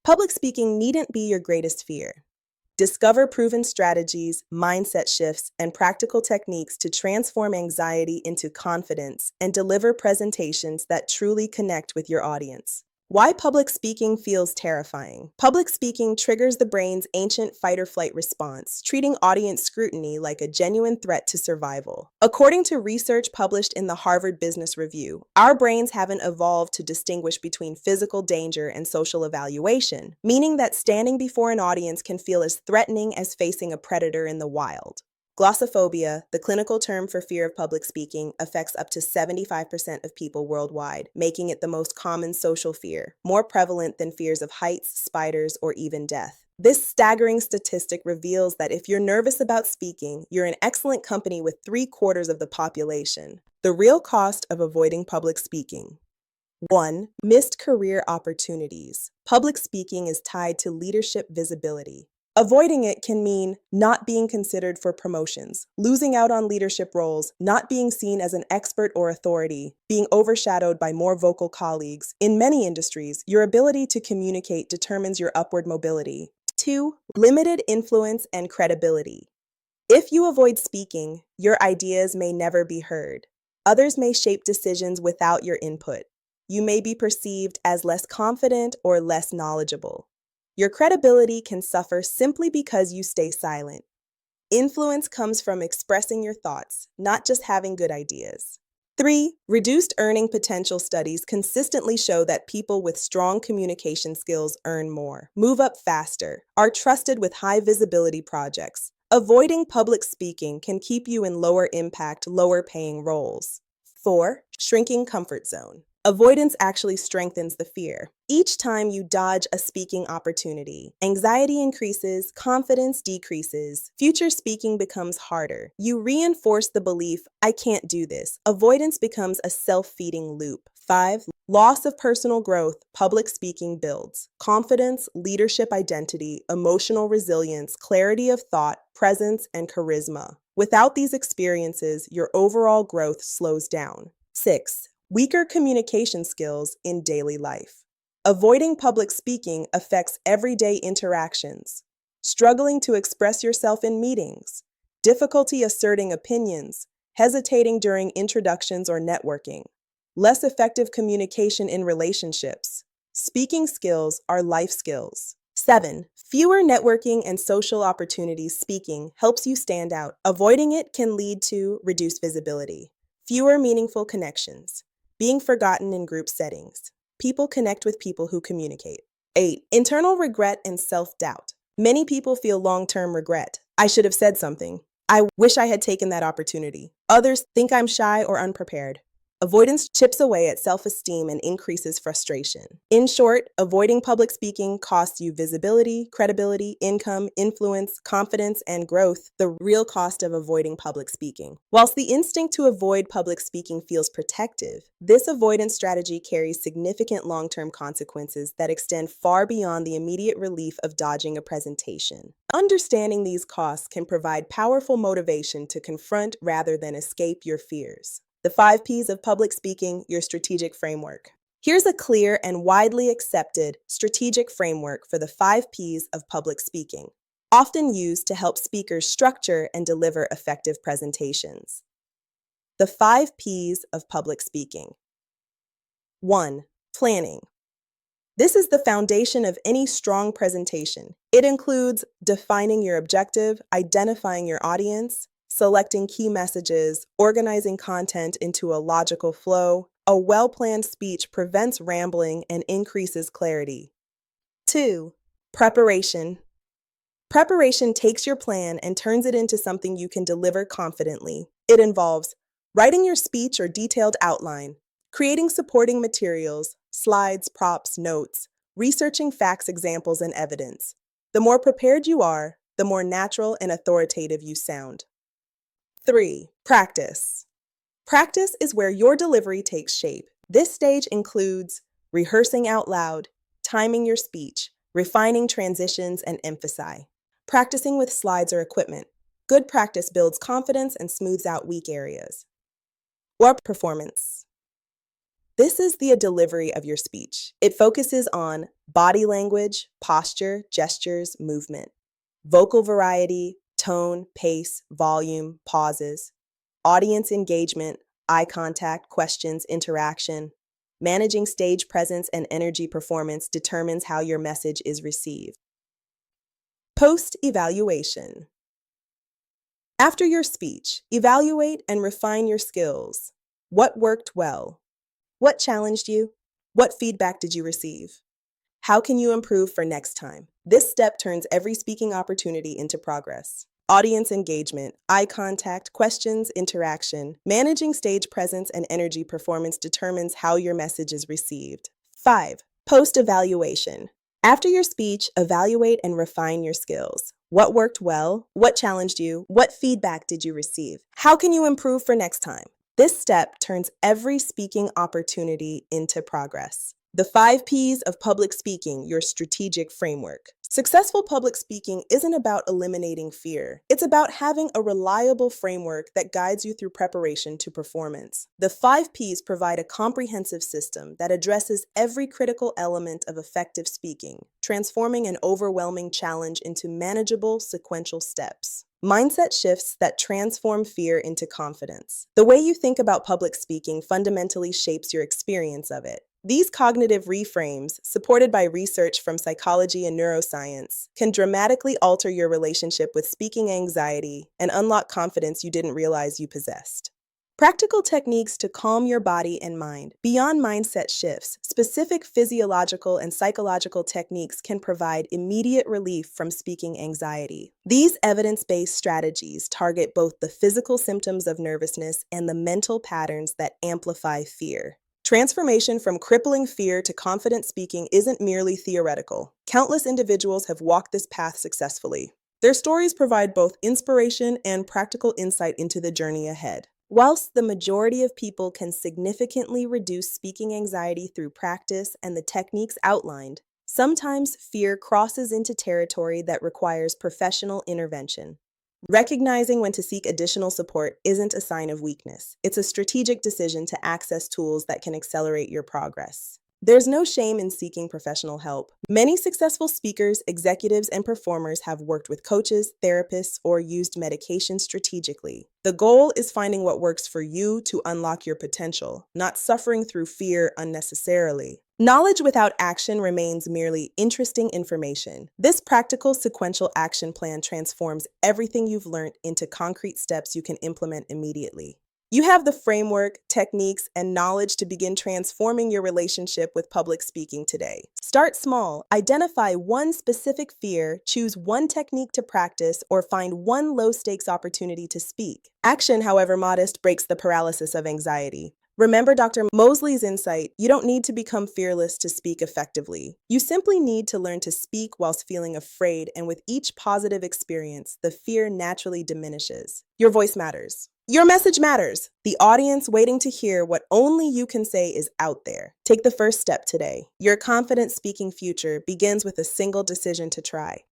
Public speaking needn't be your greatest fear. Discover proven strategies, mindset shifts, and practical techniques to transform anxiety into confidence and deliver presentations that truly connect with your audience. Why public speaking feels terrifying. Public speaking triggers the brain's ancient fight-or-flight response, treating audience scrutiny like a genuine threat to survival. According to research published in the Harvard Business Review, our brains haven't evolved to distinguish between physical danger and social evaluation, meaning that standing before an audience can feel as threatening as facing a predator in the wild. Glossophobia, the clinical term for fear of public speaking, affects up to 75% of people worldwide, making it the most common social fear, more prevalent than fears of heights, spiders, or even death. This staggering statistic reveals that if you're nervous about speaking, you're in excellent company with 3/4 of the population. The real cost of avoiding public speaking. 1. Missed career opportunities. Public speaking is tied to leadership visibility. Avoiding it can mean not being considered for promotions, losing out on leadership roles, not being seen as an expert or authority, being overshadowed by more vocal colleagues. In many industries, your ability to communicate determines your upward mobility. 2. Limited influence and credibility. If you avoid speaking, your ideas may never be heard. Others may shape decisions without your input. You may be perceived as less confident or less knowledgeable. Your credibility can suffer simply because you stay silent. Influence comes from expressing your thoughts, not just having good ideas. 3. Reduced earning potential studies consistently show that people with strong communication skills earn more, move up faster, are trusted with high visibility projects. Avoiding public speaking can keep you in lower impact, lower paying roles. 4. Shrinking comfort zone. Avoidance actually strengthens the fear. Each time you dodge a speaking opportunity, anxiety increases, confidence decreases, future speaking becomes harder. You reinforce the belief, I can't do this. Avoidance becomes a self-feeding loop. 5. Loss of personal growth. Public speaking builds confidence, leadership identity, emotional resilience, clarity of thought, presence, and charisma. Without these experiences, your overall growth slows down. 6. Weaker communication skills in daily life. Avoiding public speaking affects everyday interactions. Struggling to express yourself in meetings, difficulty asserting opinions, hesitating during introductions or networking, less effective communication in relationships. Speaking skills are life skills. 7. Fewer networking and social opportunities. Speaking helps you stand out. Avoiding it can lead to reduced visibility, fewer meaningful connections, being forgotten in group settings. People connect with people who communicate. 8. Internal regret and self-doubt. Many people feel long-term regret. I should have said something. I wish I had taken that opportunity. Others think I'm shy or unprepared. Avoidance chips away at self-esteem and increases frustration. In short, avoiding public speaking costs you visibility, credibility, income, influence, confidence, and growth, the real cost of avoiding public speaking. Whilst the instinct to avoid public speaking feels protective, this avoidance strategy carries significant long-term consequences that extend far beyond the immediate relief of dodging a presentation. Understanding these costs can provide powerful motivation to confront rather than escape your fears. The 5 P's of public speaking, your strategic framework. Here's a clear and widely accepted strategic framework for the 5 P's of public speaking, often used to help speakers structure and deliver effective presentations. The 5 P's of public speaking. 1. Planning. This is the foundation of any strong presentation. It includes defining your objective, identifying your audience, selecting key messages, organizing content into a logical flow. A well-planned speech prevents rambling and increases clarity. 2. Preparation. Preparation takes your plan and turns it into something you can deliver confidently. It involves writing your speech or detailed outline, creating supporting materials, slides, props, notes, researching facts, examples, and evidence. The more prepared you are, the more natural and authoritative you sound. 3. Practice. Practice is where your delivery takes shape. This stage includes rehearsing out loud, timing your speech, refining transitions and emphasis, practicing with slides or equipment. Good practice builds confidence and smooths out weak areas. Or performance. This is the delivery of your speech. It focuses on body language, posture, gestures, movement, vocal variety, tone, pace, volume, pauses, audience engagement, eye contact, questions, interaction. Managing stage presence and energy performance determines how your message is received. Post-evaluation. After your speech, evaluate and refine your skills. What worked well? What challenged you? What feedback did you receive? How can you improve for next time? This step turns every speaking opportunity into progress. Audience engagement, eye contact, questions, interaction. Managing stage presence and energy performance determines how your message is received. 5. Post-evaluation. After your speech, evaluate and refine your skills. What worked well? What challenged you? What feedback did you receive? How can you improve for next time? This step turns every speaking opportunity into progress. The 5 P's of public speaking, your strategic framework. Successful public speaking isn't about eliminating fear. It's about having a reliable framework that guides you through preparation to performance. The 5 P's provide a comprehensive system that addresses every critical element of effective speaking, transforming an overwhelming challenge into manageable, sequential steps. Mindset shifts that transform fear into confidence. The way you think about public speaking fundamentally shapes your experience of it. These cognitive reframes, supported by research from psychology and neuroscience, can dramatically alter your relationship with speaking anxiety and unlock confidence you didn't realize you possessed. Practical techniques to calm your body and mind. Beyond mindset shifts, specific physiological and psychological techniques can provide immediate relief from speaking anxiety. These evidence-based strategies target both the physical symptoms of nervousness and the mental patterns that amplify fear. Transformation from crippling fear to confident speaking isn't merely theoretical. Countless individuals have walked this path successfully. Their stories provide both inspiration and practical insight into the journey ahead. Whilst the majority of people can significantly reduce speaking anxiety through practice and the techniques outlined, sometimes fear crosses into territory that requires professional intervention. Recognizing when to seek additional support isn't a sign of weakness. It's a strategic decision to access tools that can accelerate your progress. There's no shame in seeking professional help. Many successful speakers, executives, and performers have worked with coaches, therapists, or used medication strategically. The goal is finding what works for you to unlock your potential, not suffering through fear unnecessarily. Knowledge without action remains merely interesting information. This practical sequential action plan transforms everything you've learned into concrete steps you can implement immediately. You have the framework, techniques, and knowledge to begin transforming your relationship with public speaking today. Start small, identify one specific fear, choose one technique to practice, or find one low-stakes opportunity to speak. Action, however modest, breaks the paralysis of anxiety. Remember Dr. Mosley's insight, you don't need to become fearless to speak effectively. You simply need to learn to speak whilst feeling afraid, and with each positive experience, the fear naturally diminishes. Your voice matters. Your message matters. The audience waiting to hear what only you can say is out there. Take the first step today. Your confident speaking future begins with a single decision to try.